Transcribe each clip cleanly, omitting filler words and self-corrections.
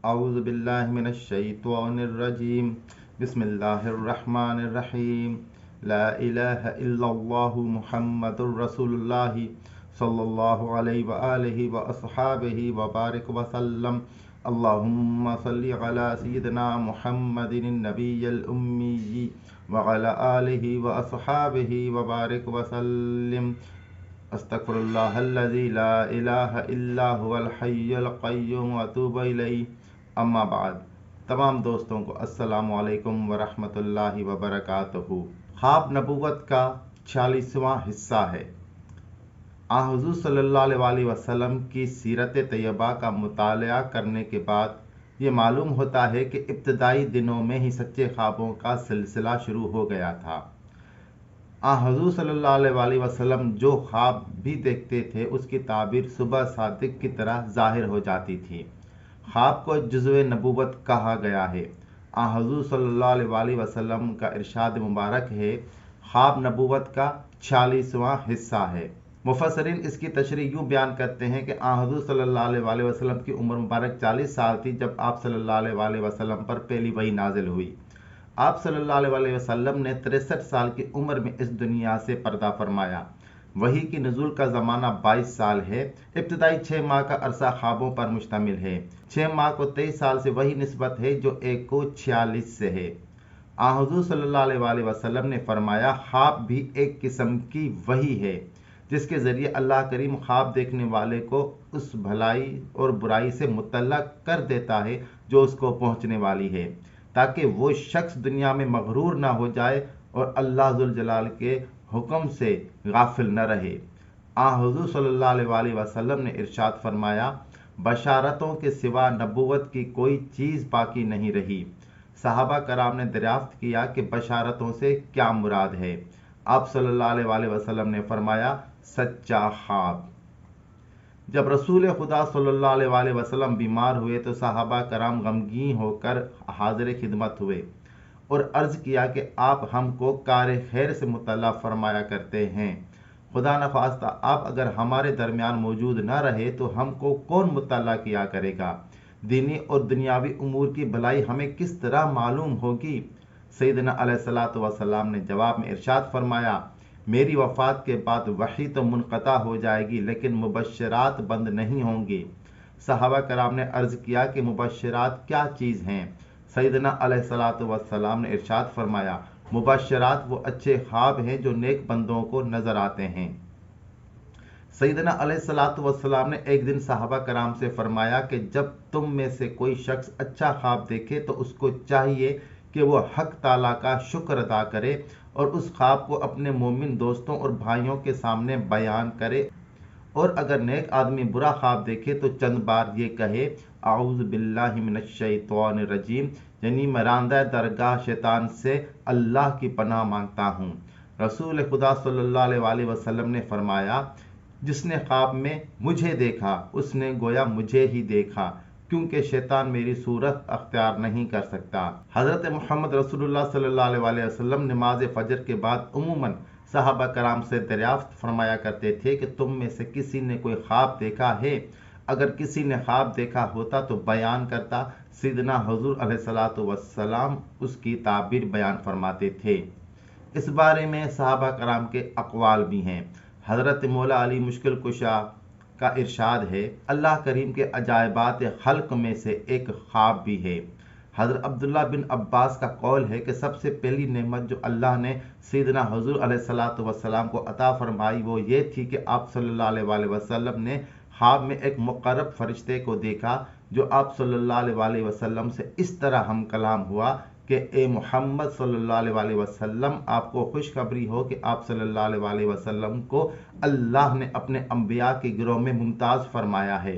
अऊज़ु बिल्लाहि मिनश शैतानिर रजीम। बिस्मिल्लाहिर रहमानिर रहीम। ला इलाहा इल्लल्लाहु मुहम्मदुर रसूलुल्लाह सल्लल्लाहु अलैहि व आलिहि व अस्हाबिहि व बारिक व सल्लम। अल्लाहुम्मा सल्लि अला सय्यिदिना मुहम्मदिन नबिय्यिल उम्मी व अला आलिहि व अस्हाबिहि व बारिक व सल्लिम। अस्तगफिरुल्लाहल्लज़ी ला इलाहा इल्ला हुवल हय्युल क़य्यूम व अतूबु इलैहि। अम्मा बाद। तमाम दोस्तों को अस्सलामु अलैकुम व रहमतुल्लाहि व बरकातुहू। ख्वाब नबूवत का 46वां हिस्सा है। हुज़ूर सल्लल्लाहु अलैहि वसल्लम की सीरत तैयबा का मुताला करने के बाद ये मालूम होता है कि इब्तदाई दिनों में ही सच्चे ख्वाबों का सिलसिला शुरू हो गया था। हुज़ूर सल्लल्लाहु अलैहि वसल्लम जो ख्वाब भी देखते थे उसकी ताबीर सुबह सादिक की तरह ज़ाहिर हो जाती थी। ख्वाब को जुज़्वे नबूवत कहा गया है। हुज़ूर सल्लल्लाहु अलैहि वसल्लम का इरशाद मुबारक है, ख्वाब नबूवत का 46वां हिस्सा है। मुफस्सिरीन इसकी तशरीह यूँ बयान करते हैं कि हुज़ूर सल्लल्लाहु अलैहि वसल्लम की उम्र मुबारक 40 साल थी जब आप सल्लल्लाहु अलैहि वसल्लम पर पहली वही नाजिल हुई। आप सल्लल्लाहु अलैहि वसल्लम ने 63 साल की उम्र में इस दुनिया से पर्दा फरमाया। वही की नुज़ूल का ज़माना 22 साल है। इब्तदाई 6 माह का अरसा ख्वाबों पर मुश्तमिल है। 6 माह को 23 साल से वही निस्बत है जो एक को 46 से है। हुज़ूर सल्लल्लाहु अलैहि वसल्लम ने फरमाया, ख्वाब भी एक किस्म की वही है जिसके ज़रिए अल्लाह करीम ख्वाब देखने वाले को उस भलाई और बुराई से मुतल्ला कर देता है जो उसको पहुँचने वाली है, ताकि वो शख्स दुनिया में मगरूर ना हो जाए और अल्लाह जुल जलाल के हुक्म से गाफिल न रहे। हुज़ूर सल्लल्लाहु अलैहि वसल्लम ने इरशाद फरमाया, बशारतों के सिवा नबूवत की कोई चीज़ बाकी नहीं रही। सहाबा कराम ने दरियाफ्त किया कि बशारतों से क्या मुराद है। आप सल्लल्लाहु अलैहि वसल्लम ने फरमाया, सच्चा ख्वाब। जब रसूल खुदा सल्लल्लाहु अलैहि वसल्लम बीमार हुए तो सहाबा कराम गमगीन होकर हाजिर खिदमत हुए और अर्ज किया कि आप हमको कार खैर से मुतल्ला फरमाया करते हैं। खुदा न खास्ता आप अगर हमारे दरमियान मौजूद न रहे तो हमको कौन मुतल्ला किया करेगा। दीनी और दुनियावी उमूर की भलाई हमें किस तरह मालूम होगी। सैयदना अलैहिस्सलातु वस्सलाम ने जवाब में इरशाद फरमाया, मेरी वफ़ात के बाद वही तो मुनक़ता हो जाएगी लेकिन मुबश्शिरात बंद नहीं होंगे। सहाबा कराम ने अर्ज़ किया कि मुबश्शिरात क्या चीज़ हैं। सैयदना अलैहिस्सलातु वस्सलाम ने इरशाद फरमाया, मुबश्शिरात वो अच्छे ख्वाब हैं जो नेक बंदों को नजर आते हैं। सैयदना अलैहिस्सलातु वस्सलाम ने एक दिन सहाबा कराम से फरमाया कि जब तुम में से कोई शख्स अच्छा ख्वाब देखे तो उसको चाहिए कि वो हक ताला का शुक्र अदा करे और उस ख्वाब को अपने मोमिन दोस्तों और भाइयों के सामने बयान करे, और अगर नेक आदमी बुरा ख्वाब देखे तो चंद बार ये कहे, आऊज़ु बिल्लाहि मिनश शैतानिर रजीम, यानी मैं रांदा दरगाह शैतान से अल्लाह की पनाह मांगता हूँ। रसूल खुदा सल्लल्लाहु अलैहि वसल्लम ने फरमाया, जिसने ख्वाब में मुझे देखा उसने गोया मुझे ही देखा, क्योंकि शैतान मेरी सूरत अख्तियार नहीं कर सकता। हज़रत मोहम्मद रसूलुल्लाह सल्लल्लाहु अलैहि वसल्लम नमाज फजर के बाद उमूमन सहाबा कराम से दरियाफ्त फरमाया करते थे कि तुम में से किसी ने कोई ख्वाब देखा है। अगर किसी ने ख्वाब देखा होता तो बयान करता। सैयदना हुज़ूर अलैहिस्सलातु वस्सलाम उसकी ताबीर बयान फरमाते थे। इस बारे में सहाबा कराम के अक़वाल भी हैं। हज़रत मौला अली मुश्किल कुशा का इरशाद है, अल्लाह करीम के अजायबात खल्क में से एक ख्वाब भी है। हज़रत अब्दुल्ला बिन अब्बास का कौल है कि सबसे पहली नेमत जो अल्लाह ने सैयदना हुज़ूर अलैहिस्सलातु वस्सलाम को अता फरमाई वो ये थी कि आप सल्लल्लाहु अलैहि वसल्लम ने ख्वाब में एक मुक़र्रब फरिश्ते को देखा जो आप सल्लल्लाहु अलैहि वसल्लम से इस तरह हम कलाम हुआ कि ए मोहम्मद सल्लल्लाहु अलैहि वसल्लम, आपको खुशखबरी हो कि आप सल्लल्लाहु अलैहि वसल्लम को अल्लाह ने अपने अंबिया के गिरोह में मुमताज़ फरमाया है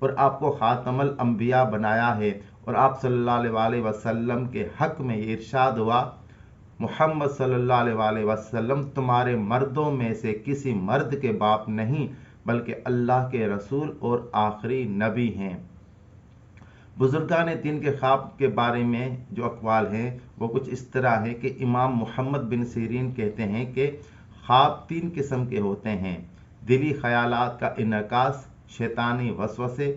और आपको खातमुल अंबिया बनाया है। और आप सल्लल्लाहु अलैहि वसल्लम के हक में ये इरशाद हुआ, मोहम्मद सल्लल्लाहु अलैहि वसल्लम तुम्हारे मर्दों में से किसी मर्द के बाप नहीं बल्कि अल्लाह के रसूल और आखिरी नबी हैं। बुजुर्गान दीन के ख्वाब के बारे में जो अक़वाल हैं वो कुछ इस तरह है कि इमाम मोहम्मद बिन सीरीन कहते हैं कि ख्वाब 3 किस्म के होते हैं, दिली ख्यालात का इनकास, शैतानी वसवसे,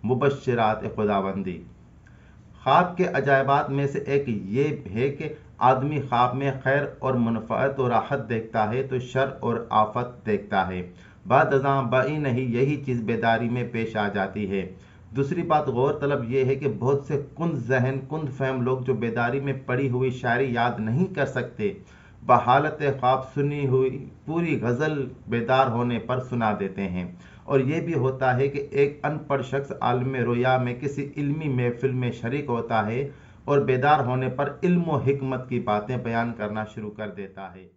मुबश्शिरात खुदाबंदी। ख्वाब के अजायबात में से एक ये है कि आदमी ख्वाब में खैर और मनफ़अत और राहत देखता है तो शर और आफत देखता है। बाद अज़ां बाई नहीं यही चीज़ बेदारी में पेश आ जाती है। दूसरी बात गौर तलब यह है कि बहुत से कुंद जहन कुंद फहम लोग जो बेदारी में पड़ी हुई शायरी याद नहीं कर सकते, बहालत ख्वाब सुनी हुई पूरी गज़ल बेदार होने पर सुना देते हैं। और ये भी होता है कि एक अनपढ़ शख्स आलम रोया में किसी इल्मी महफिल में शरीक होता है और बेदार होने पर इल्म व हिकमत की बातें बयान करना शुरू कर देता है।